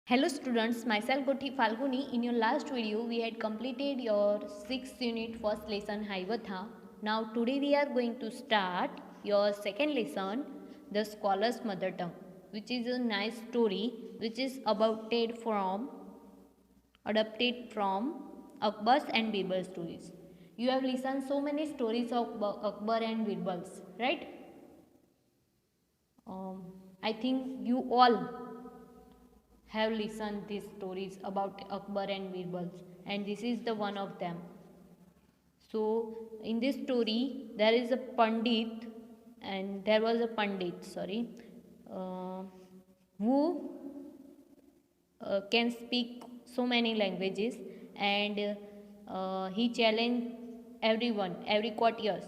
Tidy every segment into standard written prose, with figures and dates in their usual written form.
Hello students, myself Gothi Falguni. In your last video, we had completed your 6th unit first lesson Haivatha. Now today we are going to start your second lesson, The Scholar's Mother Tongue, which is a nice story which is adapted from Akbar's and Birbal's stories. You have listened so many stories of Akbar and Birbal's, right? Um, I think you all have listened these stories about Akbar and Birbal, and this is the one of them. So in this story there is a pandit, and there was a pandit, sorry, uh, who can speak so many languages, and he challenged every courtiers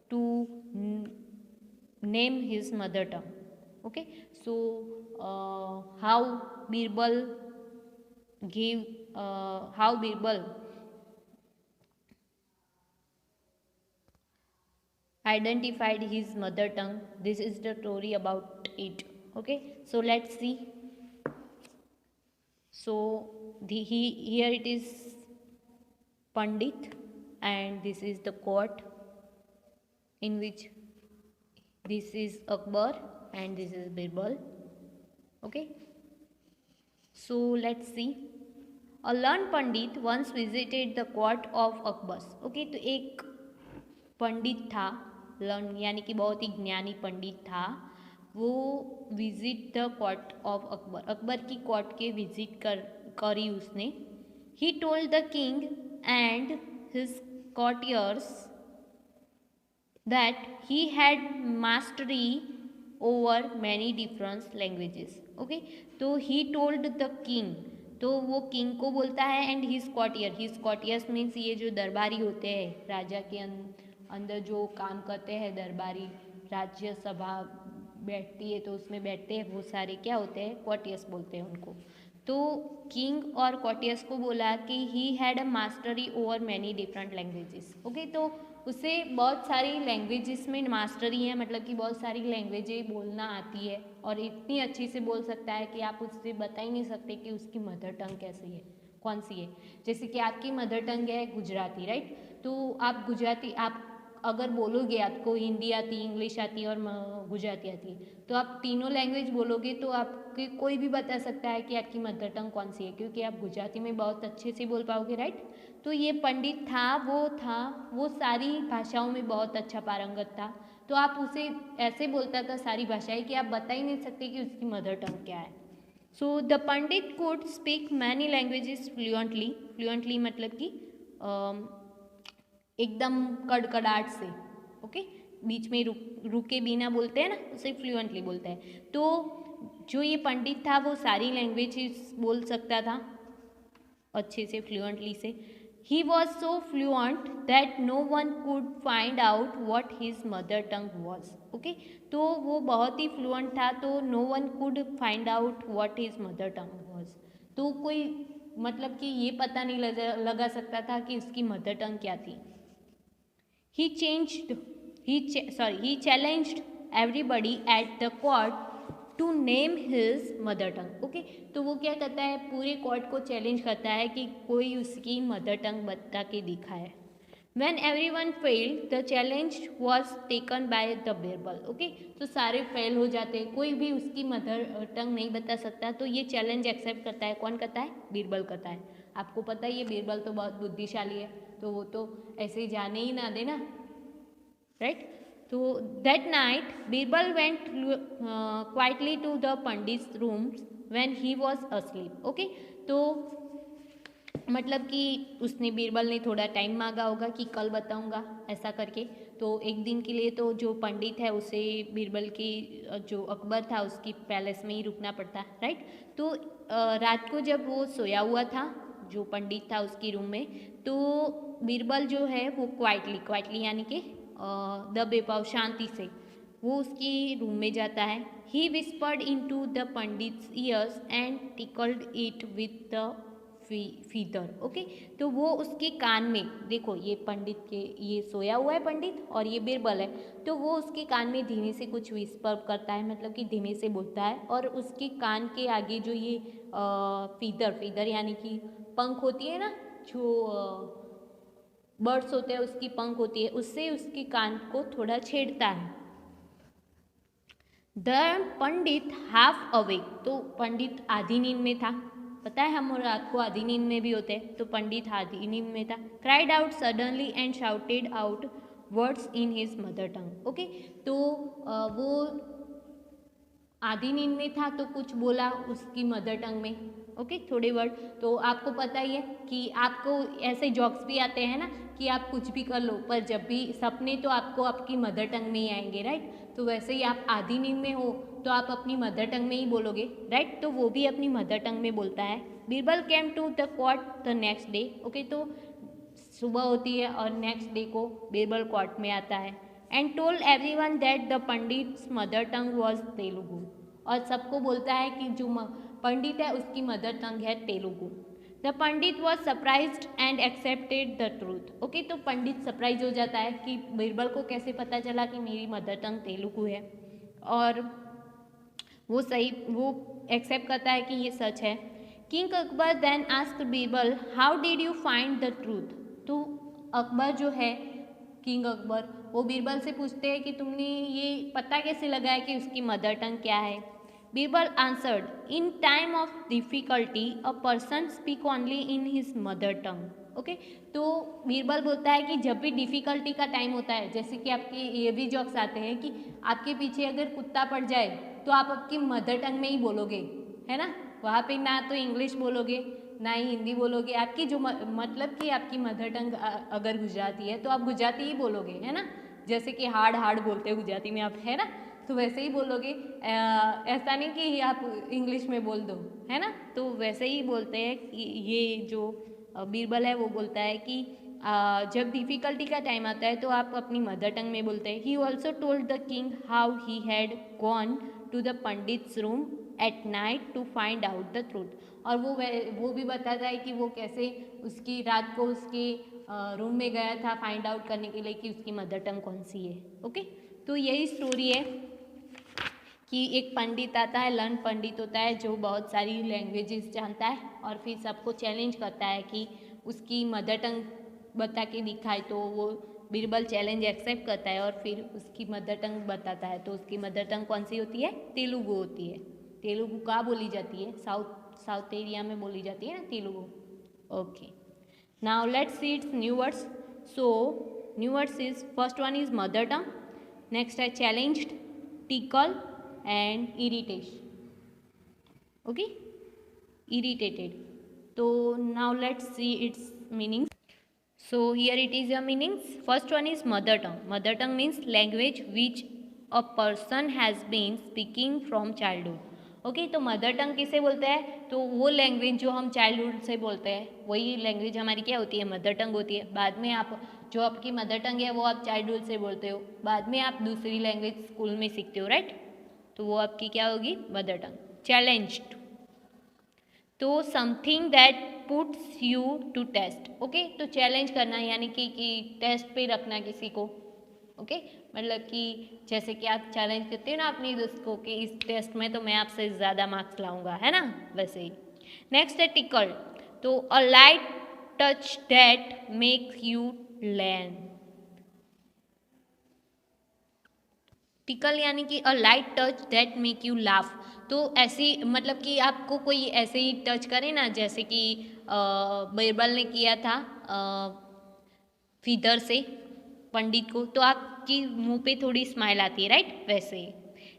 to name his mother tongue. Okay, so how Birbal gave how Birbal identified his mother tongue. This is the story about it. Okay, so let's see. So here it is Pandit, and this is the court in which this is Akbar and this is Birbal. Okay, so let's see. A learned Pandit once visited the court of Akbar. Okay, तो एक पंडित था, learn यानी कि बहुत ही ज्ञानी पंडित था, वो visit the court of Akbar, Akbar की कोर्ट के विजिट करी उसने. He told the king and his courtiers that he had mastery over many different languages. Okay, तो he told the king, तो वो किंग को बोलता है एंड हिज कॉटियर्स मीन्स ये जो दरबारी होते हैं राजा के अंदर जो काम करते हैं दरबारी, राज्यसभा बैठती है तो उसमें बैठते हैं वो सारे क्या होते हैं, कॉटियर्स बोलते हैं उनको. तो किंग और कॉटियस को बोला कि he had a mastery over many different languages. Okay, तो उसे बहुत सारी लैंग्वेजेस में मास्टरी है, मतलब कि बहुत सारी लैंग्वेजें बोलना आती है और इतनी अच्छी से बोल सकता है कि आप उससे बता ही नहीं सकते कि उसकी मदर टंग कैसी है, कौन सी है. जैसे कि आपकी मदर टंग है गुजराती, राइट, तो आप गुजराती आप अगर बोलोगे, आपको हिंदी आती, इंग्लिश आती और गुजराती आती है, तो आप तीनों लैंग्वेज बोलोगे तो आपके कोई भी बता सकता है कि आपकी मदर टंग कौन सी है, क्योंकि आप गुजराती में बहुत अच्छे से बोल पाओगे, राइट. तो ये पंडित वो सारी भाषाओं में बहुत अच्छा पारंगत था. तो आप उसे ऐसे बोलता था सारी भाषाएं कि आप बता ही नहीं सकते कि उसकी मदर टंग क्या है. So the Pandit could speak many languages fluently मतलब कि एकदम कड़कड़ाहट से. ओके, बीच में रुके बिना बोलते हैं ना, उसे फ्लुएंटली बोलते हैं. तो जो ये पंडित था वो सारी लैंग्वेजेस बोल सकता था अच्छे से, फ्लुएंटली से. He was so fluent that no one could find out what his mother tongue was. Okay, तो वो बहुत ही फ्लुएंट था, तो no one could find out what his mother tongue was. तो कोई मतलब कि ये पता नहीं लगा सकता था कि उसकी मदर टंग क्या थी. He challenged everybody at the court to name his mother tongue. Okay, तो वो क्या करता है, पूरे कोर्ट को चैलेंज करता है कि कोई उसकी मदर टंग बता के दिखाए. When everyone failed, the challenge was taken by the Birbal. Okay, तो सारे फेल हो जाते हैं, कोई भी उसकी मदर टंग नहीं बता सकता, तो ये चैलेंज एक्सेप्ट करता है. कौन करता है, बीरबल करता है. आपको पता है ये बीरबल तो बहुत बुद्धिशाली है, तो वो तो ऐसे ही जाने ही ना देना, राइट. तो that night Birbal went quietly to the pandit rooms when he was asleep. Okay, तो मतलब कि उसने बीरबल ने थोड़ा टाइम मांगा होगा कि कल बताऊंगा ऐसा करके. तो एक दिन के लिए तो जो पंडित है उसे बीरबल की जो अकबर था उसकी पैलेस में ही रुकना पड़ता, राइट. तो रात को जब वो सोया हुआ था, जो पंडित था उसकी रूम में, तो बीरबल जो है वो क्वाइटली यानी कि दबे पाव शांति से वो उसकी रूम में जाता है. He whispered into the pandit's ears and tickled it with the feather. Okay, तो वो उसके कान में, देखो ये पंडित के, ये सोया हुआ है पंडित और ये बीरबल है, तो वो उसके कान में धीमे से कुछ विस्पर करता है, मतलब कि धीमे से बोलता है, और उसके कान के आगे जो ये फीदर यानी कि पंख होती है ना, जो बर्ड्स होते हैं उसकी पंख होती है, उससे उसके कान को थोड़ा छेड़ता है। द पंडित हाफ अवेक, तो पंडित आधी नींद में था। पता है हम रात को आधी नींद में भी होते हैं, तो पंडित आधी नींद में था। Cried out suddenly and shouted out words in his mother tongue. Okay, तो वो आधी नींद में था तो कुछ बोला उसकी मदर टंग में। ओके, थोड़े वर्ड, तो आपको पता ही है कि आपको ऐसे जॉक्स भी आते हैं ना कि आप कुछ भी कर लो, पर जब भी सपने तो आपको आपकी मदर टंग में ही आएंगे, राइट। तो वैसे ही आप आधी नींद में हो तो आप अपनी मदर टंग में ही बोलोगे, राइट। तो वो भी अपनी मदर टंग में बोलता है। Birbal came to the court the next day. Okay, तो सुबह होती है और नेक्स्ट डे को बीरबल कोर्ट में आता है। And told everyone that the pandits mother tongue was Telugu, और सबको बोलता है कि जो पंडित है उसकी मदर टंग है Telugu. The Pandit was surprised and accepted the truth. Okay, तो पंडित सरप्राइज हो जाता है कि बीरबल को कैसे पता चला कि मेरी मदर टंग तेलुगु है, और वो एक्सेप्ट करता है कि ये सच है। King Akbar then asked Birbal how did you find the truth. तो अकबर जो है, किंग अकबर, वो बीरबल से पूछते हैं कि तुमने ये पता कैसे लगाया कि उसकी मदर टंग क्या है। Birbal answered, in time of difficulty a person speak only in his mother tongue. Okay, तो बीरबल बोलता है कि जब भी डिफिकल्टी का टाइम होता है, जैसे कि आपके ये भी जॉक्स आते हैं कि आपके पीछे अगर कुत्ता पड़ जाए तो आप आपकी मदर टंग में ही बोलोगे, है ना। वहाँ पे ना तो इंग्लिश बोलोगे ना ही हिंदी बोलोगे, आपकी जो मतलब कि आपकी मदर टंग अगर गुजराती है तो आप गुजराती ही बोलोगे, है ना। जैसे कि हार्ड हार्ड बोलते हो गुजराती में आप, है ना, तो वैसे ही बोलोगे। ऐसा नहीं कि आप इंग्लिश में बोल दो, है ना। तो वैसे ही बोलते हैं कि ये जो बीरबल है वो बोलता है कि जब डिफ़िकल्टी का टाइम आता है तो आप अपनी मदर टंग में बोलते हैं। He also told the king how he had gone to the pandits room at night to find out the truth, और वो भी बताता है कि वो कैसे उसकी रात को उसके रूम में गया था फाइंड आउट करने के लिए कि उसकी मदर टंग कौन सी है। ओके, तो यही स्टोरी है कि एक पंडित आता है, लर्न पंडित होता है जो बहुत सारी लैंग्वेजेस जानता है और फिर सबको चैलेंज करता है कि उसकी मदर टंग बता के दिखाए, तो वो बीरबल चैलेंज एक्सेप्ट करता है और फिर उसकी मदर टंग बताता है। तो उसकी मदर टंग कौन सी होती है? तेलुगु होती है। तेलुगु कहाँ बोली जाती है? साउथ एरिया में बोली जाती है ना Telugu. Okay, now let's see its new words. So new words is, first one is mother tongue, next है challenged, tickle and irritation. Okay, irritated. So now let's see its meanings. So here it is your meanings. First one is mother tongue. Mother tongue means language which a person has been speaking from childhood. Okay, तो mother tongue किसे बोलते हैं? तो वो language जो हम childhood से बोलते हैं वही लैंग्वेज हमारी क्या होती है? मदर टंग होती है। बाद में आप जो आपकी मदर टंग है वो आप चाइल्डहुड से बोलते हो, बाद में आप दूसरी लैंग्वेज स्कूल में सीखते हो, राइट। तो वो आपकी क्या होगी? Mother tongue. चैलेंज्ड, तो something that puts you to test. Okay, तो चैलेंज करना यानी कि टेस्ट पे रखना किसी को। ओके, मतलब कि जैसे कि आप चैलेंज करते हो ना अपनी दोस्त को कि इस टेस्ट में तो मैं आपसे ज़्यादा मार्क्स लाऊंगा, है ना, वैसे ही। नेक्स्ट है टिकल, तो a light touch that makes you learn. Tickle यानी कि a light touch that make you laugh, तो ऐसी मतलब कि आपको कोई ऐसे ही टच करे ना, जैसे कि बीरबल ने किया था फीदर से पंडित को, तो आपकी मुंह पे थोड़ी स्माइल आती है, राइट, वैसे ही।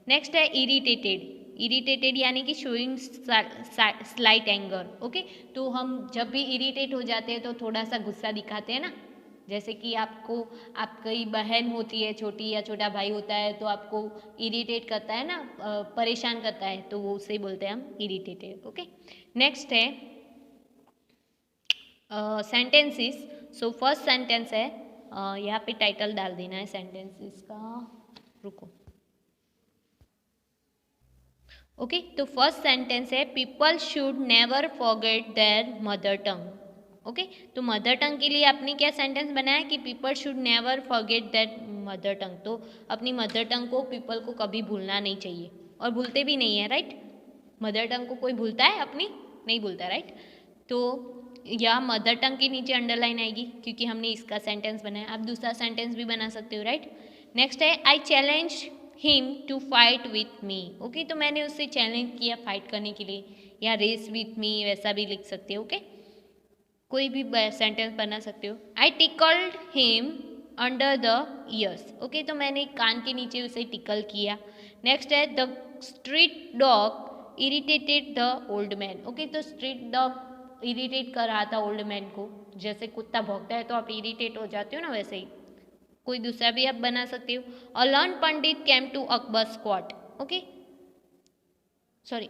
नेक्स्ट है इरिटेटेड। इरिटेटेड यानी कि शोइंग स्लाइट एंगर। ओके, तो हम जब भी इरिटेट हो जाते हैं तो थोड़ा सा गुस्सा दिखाते हैं ना, जैसे कि आपकी बहन होती है छोटी या छोटा भाई होता है तो आपको इरिटेट करता है ना, परेशान करता है, तो वो उसे बोलते हैं हम इरिटेटेड। ओके, नेक्स्ट है सेंटेंसेस। सो फर्स्ट सेंटेंस है, यहाँ पे टाइटल डाल देना है सेंटेंसेस का, रुको। ओके तो फर्स्ट सेंटेंस है people should never forget there mother tongue. Okay तो मदर टंग के लिए आपने क्या सेंटेंस बनाया कि people should never forget there mother tongue. तो अपनी मदर टंग को पीपल को कभी भूलना नहीं चाहिए और भूलते भी नहीं है, राइट। मदर टंग को कोई भूलता है अपनी? नहीं भूलता, राइट। तो या मदर टंग के नीचे अंडरलाइन आएगी क्योंकि हमने इसका सेंटेंस बनाया। आप दूसरा सेंटेंस भी बना सकते हो, राइट। नेक्स्ट है I challenge him to fight with me. Okay तो मैंने उससे चैलेंज किया फाइट करने के लिए, या रेस विथ मी वैसा भी लिख सकते हो। ओके कोई भी सेंटेंस बना सकते हो। I tickled him under the ears. Okay तो मैंने कान के नीचे उसे टिकल किया। नेक्स्ट है the street dog irritated the old man. Okay तो स्ट्रीट डॉग इरिटेट कर रहा था ओल्ड मैन को। जैसे कुत्ता भौंकता है तो आप इरिटेट हो जाते हो ना, वैसे ही कोई दूसरा भी आप बना सकते हो। और learned pandit came to Akbar स्क्वाट। ओके सॉरी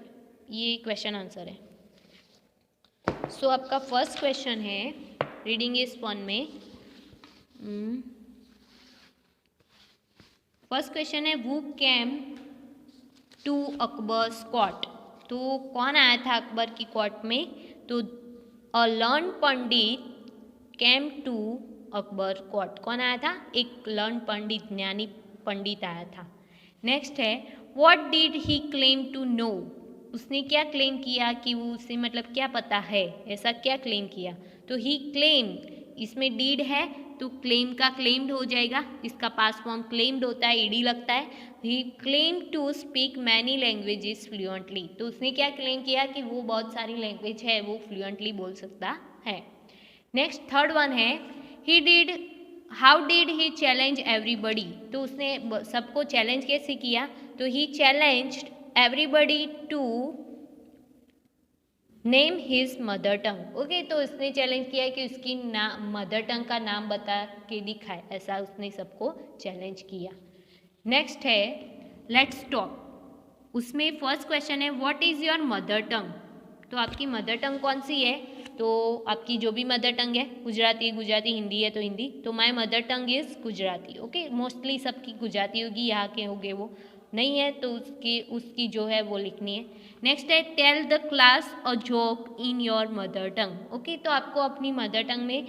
ये क्वेश्चन आंसर है। सो आपका फर्स्ट क्वेश्चन है रीडिंग इज फन में। फर्स्ट क्वेश्चन है वू केम टू अकबर स्क्वाट। तो कौन आया था अकबर की कोर्ट में? तो a learned pandit came to Akbar court. कौन आया था? एक लर्न पंडित, ज्ञानी पंडित आया था। नेक्स्ट है what did he claim to know. उसने क्या क्लेम किया कि वो उसे मतलब क्या पता है, ऐसा क्या क्लेम किया? तो ही क्लेम, इसमें डीड है तो क्लेम का क्लेम्ड हो जाएगा। इसका पास्ट फॉर्म क्लेम्ड होता है, ईडी लगता है। He claim to speak many languages fluently. तो उसने क्या क्लेम किया कि वो बहुत सारी लैंग्वेज है वो फ्लुएंटली बोल सकता है। नेक्स्ट थर्ड वन है he did how did he challenge everybody. तो उसने सबको चैलेंज कैसे किया? तो he challenged everybody to name his mother tongue. Okay तो उसने चैलेंज किया कि उसकी मदर टंग का नाम बता के दिखाए, ऐसा उसने सबको चैलेंज किया। नेक्स्ट है लेट्स टॉक। उसमें फर्स्ट क्वेश्चन है व्हाट इज़ योर मदर टंग। तो आपकी मदर टंग कौन सी है? तो आपकी जो भी मदर टंग है, गुजराती हिंदी है तो हिंदी, तो my mother tongue is Gujarati. Okay mostly सबकी गुजराती होगी, यहाँ के होंगे वो नहीं है तो उसकी जो है वो लिखनी है। नेक्स्ट है tell the class a joke in your mother tongue. Okay तो आपको अपनी मदर टंग में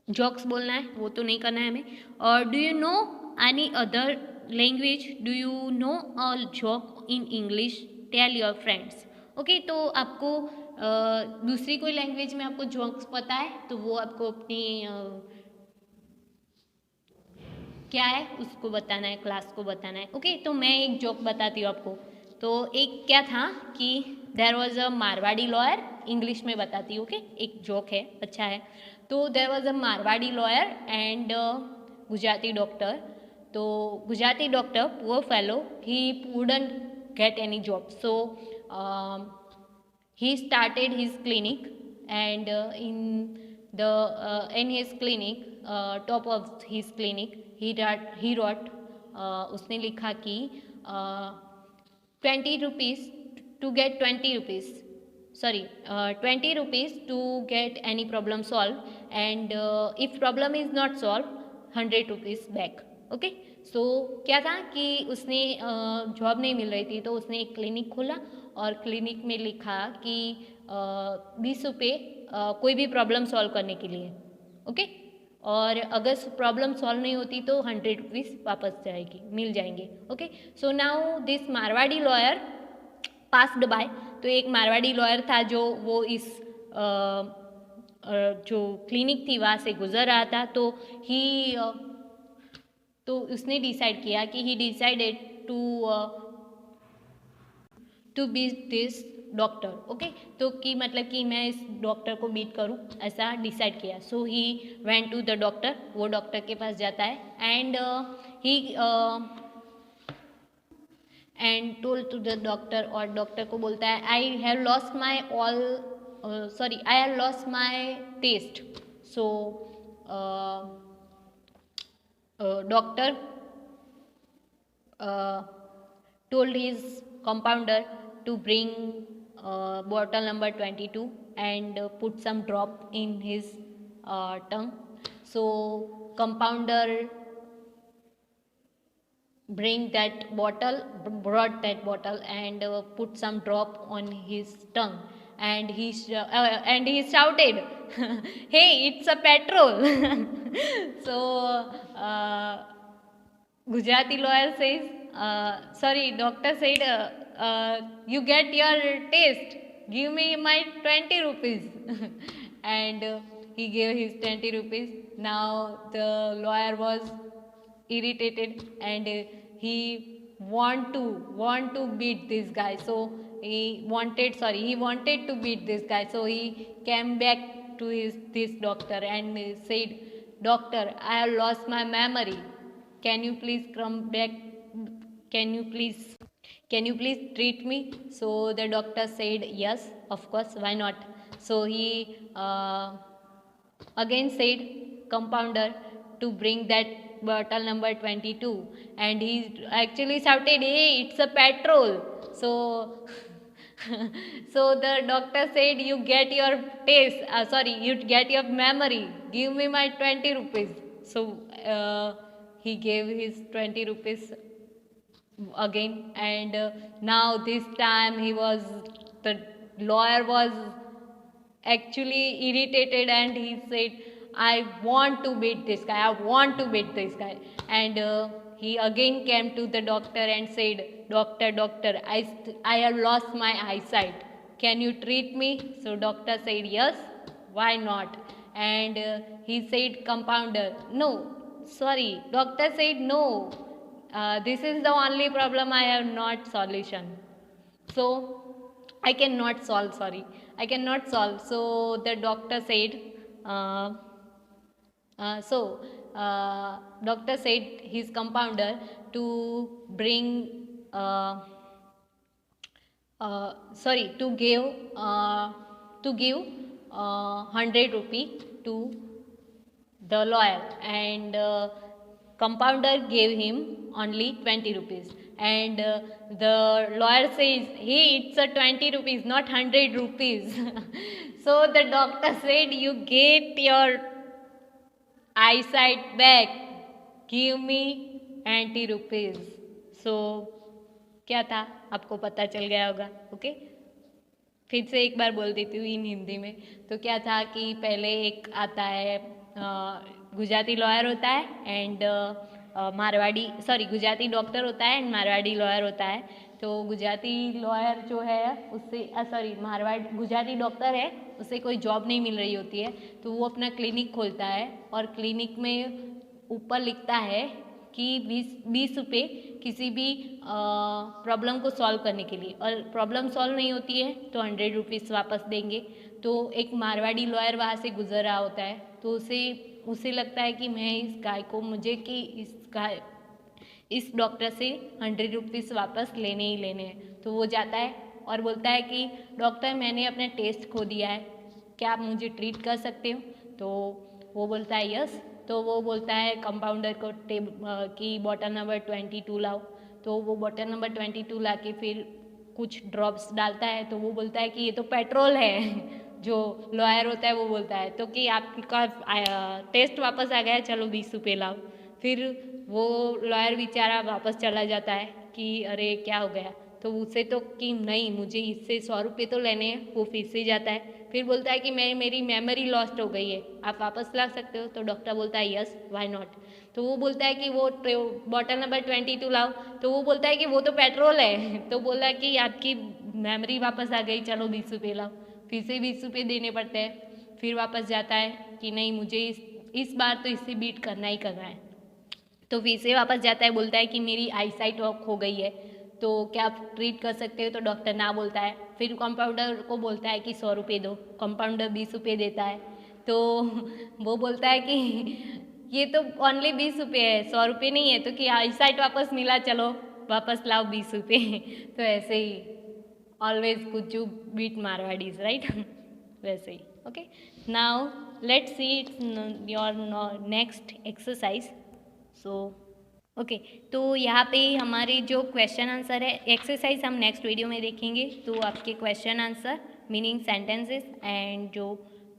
जोक्स बोलना है, वो तो नहीं करना है हमें। और do you know any other language, do you know a joke in English, tell your friends. Okay तो आपको दूसरी कोई लैंग्वेज में आपको जोक्स पता है तो वो आपको अपनी क्या है उसको बताना है, क्लास को बताना है। ओके तो मैं एक जोक बताती हूँ आपको। तो एक क्या था कि there was a Marwari lawyer, English में बताती हूँ। ओके एक जोक है, अच्छा है। तो there was a Marwari lawyer and Gujarati doctor. तो Gujarati doctor poor fellow, he wouldn't get any job, so he started his clinic and in his clinic top of his clinic he wrote उसने लिखा कि 20 rupees to get 20 rupees, sorry 20 rupees to get any problem solved and if problem is not solved 100 rupees back। Okay so क्या था कि उसने job नहीं मिल रही थी तो उसने एक क्लिनिक खोला और क्लिनिक में लिखा कि 20 रुपये कोई भी प्रॉब्लम सॉल्व करने के लिए। ओके और अगर प्रॉब्लम सॉल्व नहीं होती तो 100 रुपीज़ वापस मिल जाएंगे। Okay so now this Marwari lawyer passed by. तो एक मारवाड़ी लॉयर था जो वो इस जो क्लिनिक थी वहाँ से गुजर रहा था। तो उसने डिसाइड किया कि he decided to beat this doctor. Okay तो कि मतलब कि मैं इस डॉक्टर को बीट करूं, ऐसा डिसाइड किया। So he went to the doctor, वो डॉक्टर के पास जाता है and he and told to the doctor, और डॉक्टर को बोलता है I have lost my I have lost my taste. So doctor told his compounder to bring bottle number 22 and put some drop in his tongue. So compounder bring that bottle, brought that bottle and put some drop on his tongue, and he shouted, "Hey, it's a petrol!" So uh, Gujarati lawyer says, sorry, doctor said, "You get your taste. Give me my 20 rupees." And he gave his 20 rupees. Now the lawyer was irritated, and he want to beat this guy. So he wanted to beat this guy. So he came back to this doctor and said, "Doctor, I have lost my memory. Can you please come back? Can you please can you please treat me?" So the doctor said, "Yes, of course, why not?" So he again said, "Compounder, to bring that bottle number 22." And he actually shouted, "Hey, it's a petrol!" So so the doctor said, "You get your taste, you get your memory. Give me my 20 rupees." So he gave his 20 rupees again, and now this time the lawyer was actually irritated, and he said, "I want to beat this guy, I want to beat this guy." And he again came to the doctor and said, Doctor, I have lost my eyesight. Can you treat me?" So doctor said, "Yes, why not?" And he said, "Compounder, no, sorry." Doctor said, "No, this is the only problem, I have not solution. So I cannot solve, sorry, I cannot solve." So the doctor said, uh, uh, so doctor said his compounder to bring to give 100 rupee to the lawyer, and compounder gave him only 20 rupees. And the lawyer says, "Hey, it's a 20 rupees, not 100 rupees." So the doctor said, "You get your eyesight back, give me 20 rupees." So क्या था, आपको पता चल गया होगा. Okay, फिर से एक बार बोल देती हूँ इन हिंदी में. तो क्या था कि पहले एक आता है, गुजराती लॉयर होता है and Marwari, sorry, Gujarati doctor होता है एंड मारवाड़ी लॉयर होता है. तो गुजराती लॉयर जो है उससे, सॉरी, गुजराती डॉक्टर है, उससे कोई जॉब नहीं मिल रही होती है, तो वो अपना क्लिनिक खोलता है और क्लिनिक में ऊपर लिखता है कि 20 रुपये किसी भी प्रॉब्लम को सॉल्व करने के लिए, और प्रॉब्लम सॉल्व नहीं होती है तो 100 रुपीज़ वापस देंगे. तो एक मारवाड़ी लॉयर वहाँ से गुजर रहा होता है, तो उसे लगता है कि मैं इस गाय को, मुझे कि इस डॉक्टर से 100 रुपीज़ वापस लेने ही लेने हैं. तो वो जाता है और बोलता है कि डॉक्टर, मैंने अपना टेस्ट खो दिया है, क्या आप मुझे ट्रीट कर सकते हो? तो वो बोलता है यस. तो वो बोलता है कंपाउंडर को कि बॉटल नंबर 22 लाओ. तो वो बॉटल नंबर 22 ला के फिर कुछ ड्रॉप्स डालता है. तो वो बोलता है कि ये तो पेट्रोल है. जो लॉयर होता है वो बोलता है तो कि आपका टेस्ट वापस आ गया है, चलो 20 रुपये लाओ. फिर वो लॉयर बेचारा वापस चला जाता है कि अरे क्या हो गया. तो उससे तो कि नहीं, मुझे इससे 100 रुपये तो लेने हैं. वो फिर से जाता है, फिर बोलता है कि मेरी मेमोरी लॉस्ट हो गई है, आप वापस ला सकते हो? तो डॉक्टर बोलता है यस, व्हाई नॉट. तो वो बोलता है कि वो बॉटल नंबर 22 लाओ. तो वो बोलता है कि वो तो पेट्रोल है. तो बोला कि आपकी मेमोरी वापस आ गई, चलो 20 रुपये लाओ. फिर से 20 रुपये देने पड़ते हैं. फिर वापस जाता है कि नहीं, मुझे इस बार तो इससे बीट करना ही करना है. तो फिर से वापस जाता है, बोलता है कि मेरी आई साइट खो गई है, तो क्या आप ट्रीट कर सकते हो? तो डॉक्टर ना बोलता है. फिर कंपाउंडर को बोलता है कि 100 रुपये दो. कंपाउंडर 20 रुपये देता है. तो वो बोलता है कि ये तो ओनली 20 रुपये है, 100 रुपये नहीं है. तो कि आई साइट वापस मिला, चलो वापस लाओ 20 रुपये. तो ऐसे ही ऑलवेज कुछ यू बीट मारवाड़ीज, राइट? वैसे ही. Okay, now let's see your next exercise. So okay, तो यहाँ पे हमारे जो क्वेश्चन आंसर है, एक्सरसाइज हम नेक्स्ट वीडियो में देखेंगे. तो आपके question answer, meaning sentences and जो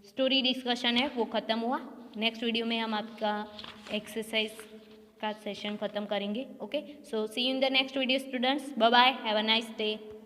स्टोरी डिस्कशन है वो ख़त्म हुआ. नेक्स्ट वीडियो में हम आपका एक्सरसाइज का सेशन ख़त्म करेंगे. Okay, so see you in the next video students. Bye bye, have a nice day.